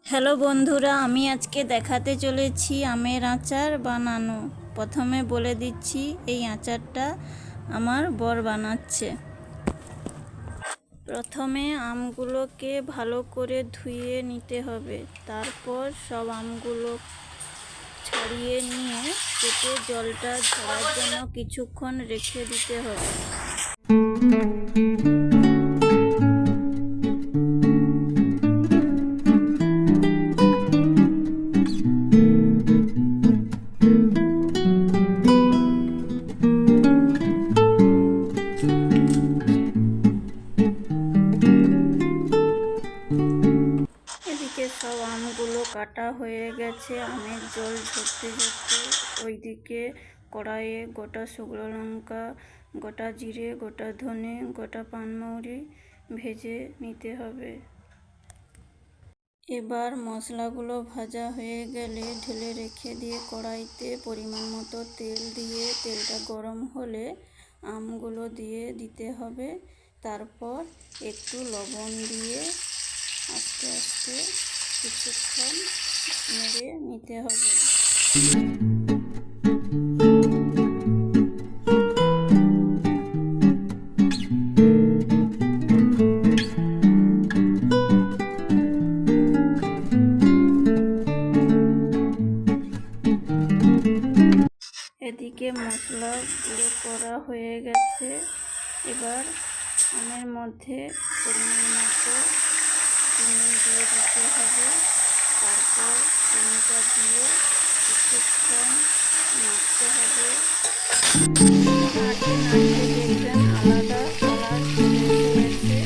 Hello বন্ধুরা, আমি আজকে দেখাতে চলেছি আমের আচার বানানো। প্রথমে বলে দিচ্ছি, এই আচারটা আমার বর বানাচ্ছে। প্রথমে আমগুলোকে ভালো করে ধুয়ে নিতে হবে। তারপর সব আমগুলো ছাড়িয়ে নিয়ে কেটে জলটা ঝরার জন্য কিছুক্ষণ রেখে দিতে হবে। এদিকে সব আমগুলো কাটা হয়ে গেছে। আমের জল ঝরতে ঝরতে ওইদিকে কড়াইয়ে গোটা শুকনো লঙ্কা, গোটা জিরে, গোটা ধনে, গোটা পানমৌরি ভেজে নিতে হবে। এবার মশলাগুলো ভাজা হয়ে গেলে ঢেলে রেখে দিয়ে কড়াইতে পরিমাণ মতো তেল দিয়ে তেলটা গরম হলে আমগুলো দিয়ে দিতে হবে। তারপর একটু লবণ দিয়ে আস্তে আস্তে কিছুক্ষণ নেড়ে নিতে হবে। এদিকে মশলা গুঁড়ো করা হয়ে গেছে। এবার আমের মধ্যে পরিমাণ মতো চিনি দিয়ে দিতে হবে। তারপর চিনিটা দিয়ে কিছুক্ষণ নাড়তে হবে। নাড়তে নাড়তে দেখবেন আলাদা কালার চলে এসেছে।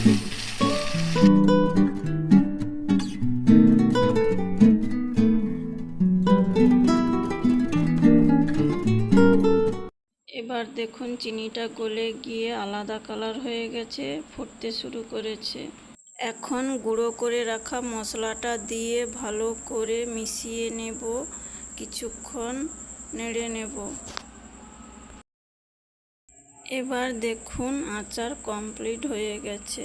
এবার দেখুন চিনিটা গলে গিয়ে আলাদা কালার হয়ে গেছে, ফুটতে শুরু করেছে। এখন গুঁড়ো করে রাখা মশলাটা দিয়ে ভালো করে মিশিয়ে নেব, কিছুক্ষণ নেড়ে নেব। এবার দেখুন আচার কমপ্লিট হয়ে গেছে।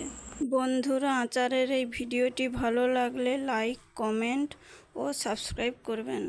বন্ধুরা, আচারের এই ভিডিওটি ভালো লাগলে লাইক, কমেন্ট ও সাবস্ক্রাইব করবেন।